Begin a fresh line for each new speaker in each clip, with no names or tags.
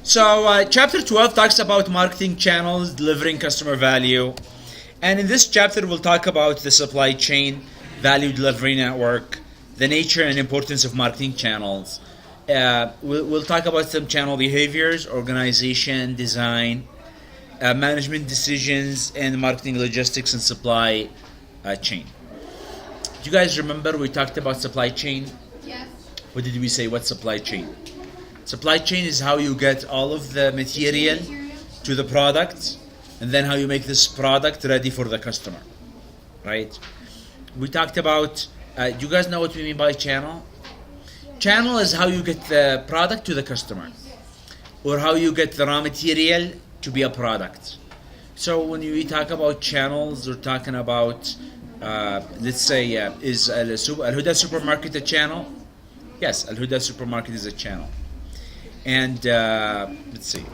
Chapter 12 talks about marketing channels delivering customer value. And in this chapter, we'll talk about the supply chain, value delivery network, the nature and importance of marketing channels. We'll talk about some channel behaviors, organization, design, management decisions, and marketing logistics and supply chain. Do you guys remember we talked about supply chain?
Yes.
What did we say? What's supply chain? Supply chain is how you get all of the material to the product, and then how you make this product ready for the customer, right? We talked about, do you guys know what we mean by channel? Channel is how you get the product to the customer, or how you get the raw material to be a product. So when we talk about channels, we're talking about, let's say, is Al Huda supermarket a channel? Yes, Al Huda supermarket is a channel. And let's see.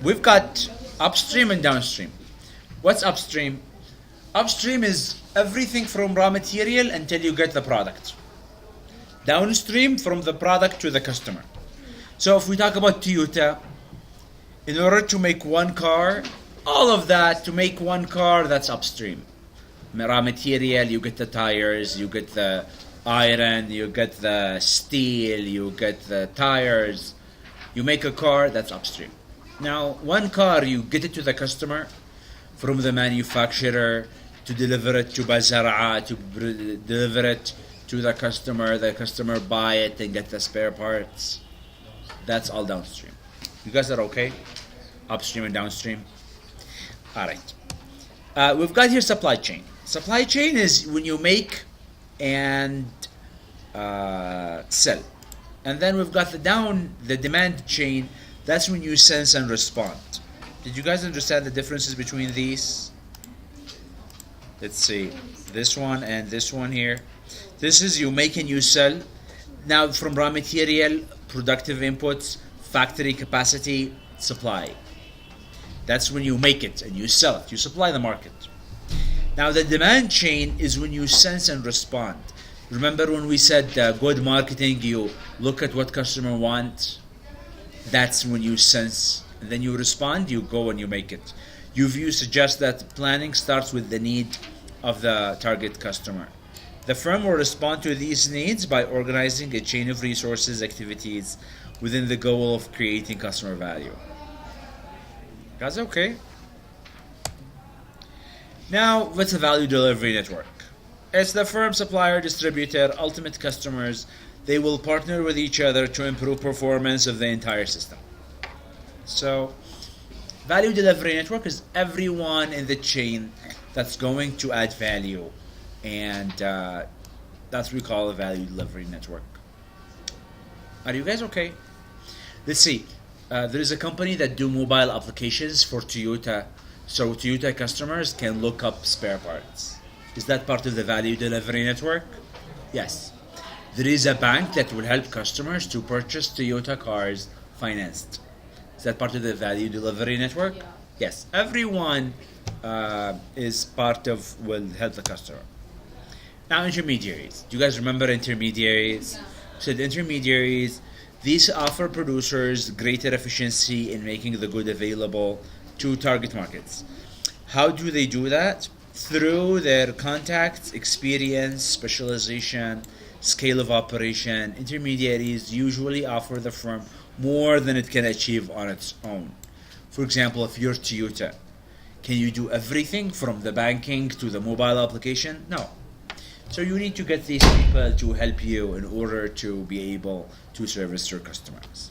We've got upstream and downstream. What's upstream? Upstream is everything from raw material until you get the product. Downstream, from the product to the customer. So if we talk about Toyota, in order to make one car, all of that to make one car, that's upstream. Raw material, you get the tires, you get the iron, you get the steel, you get the tires. You make a car, that's upstream. Now, one car, you get it to the customer from the manufacturer to deliver it to Bazara, to deliver it to the customer buy it and get the spare parts. That's all downstream. You guys are okay? Upstream and downstream? All right. We've got here supply chain. Supply chain is when you make and sell. And then we've got the demand chain. That's when you sense and respond. Did you guys understand the differences between these? Let's see. This one and this one here. This is you make and you sell. Now from raw material, productive inputs, factory capacity, supply. That's when you make it and you sell it. You supply the market. Now the demand chain is when you sense and respond. Remember when we said good marketing, you look at what customer wants. That's when you sense, and then you respond, you go and you make it. Your view suggests that planning starts with the need of the target customer. The firm will respond to these needs by organizing a chain of resources, activities within the goal of creating customer value. Guys, okay? Now, what's a value delivery network? It's the firm, supplier, distributor, ultimate customers. They will partner with each other to improve performance of the entire system. So, value delivery network is everyone in the chain that's going to add value. And that's what we call a value delivery network. Are you guys okay? Let's see. There is a company that do mobile applications for Toyota. So Toyota customers can look up spare parts. Is that part of the value delivery network? Yes. There is a bank that will help customers to purchase Toyota cars financed. Is that part of the value delivery network? Yes. Everyone is part of, will help the customer. Now intermediaries. Do you guys remember intermediaries? So the intermediaries, these offer producers greater efficiency in making the good available to target markets. How do they do that? Through their contacts, experience, specialization, scale of operation. Intermediaries usually offer the firm more than it can achieve on its own. For example, if you're Toyota, can you do everything from the banking to the mobile application? No. So you need to get these people to help you in order to be able to service your customers.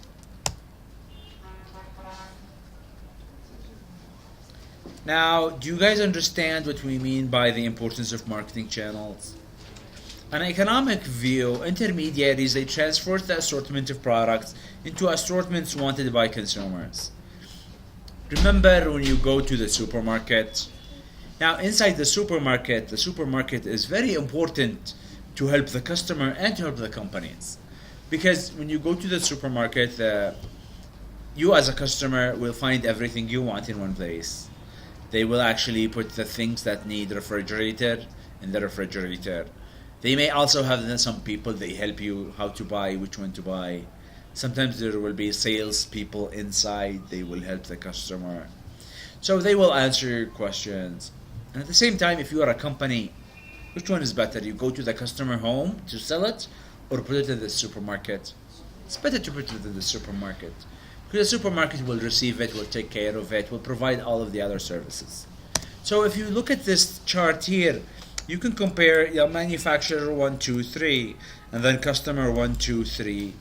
Now, do you guys understand what we mean by the importance of marketing channels? An economic view, intermediaries, they transfer the assortment of products into assortments wanted by consumers. Remember when you go to the supermarket? Now, inside the supermarket is very important to help the customer and to help the companies. Because when you go to the supermarket, you as a customer will find everything you want in one place. They will actually put the things that need refrigerator in the refrigerator. They may also have some people, they help you how to buy, which one to buy. Sometimes there will be sales people inside, they will help the customer. So they will answer your questions. And at the same time, if you are a company, which one is better? You go to the customer home to sell it or put it in the supermarket? It's better to put it in the supermarket. Because the supermarket will receive it, will take care of it, will provide all of the other services. So if you look at this chart here, you can compare manufacturer 1, 2, 3, and then customer 1, 2, 3.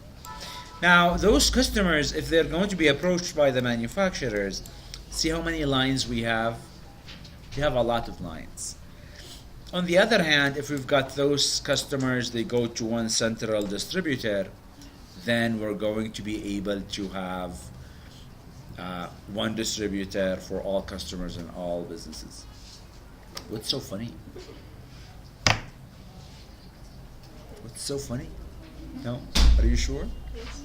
Now, those customers, if they're going to be approached by the manufacturers, see how many lines we have? We have a lot of lines. On the other hand, if we've got those customers, they go to one central distributor, then we're going to be able to have one distributor for all customers and all businesses. What's so funny? What's so funny? No? Are you sure?
Yes.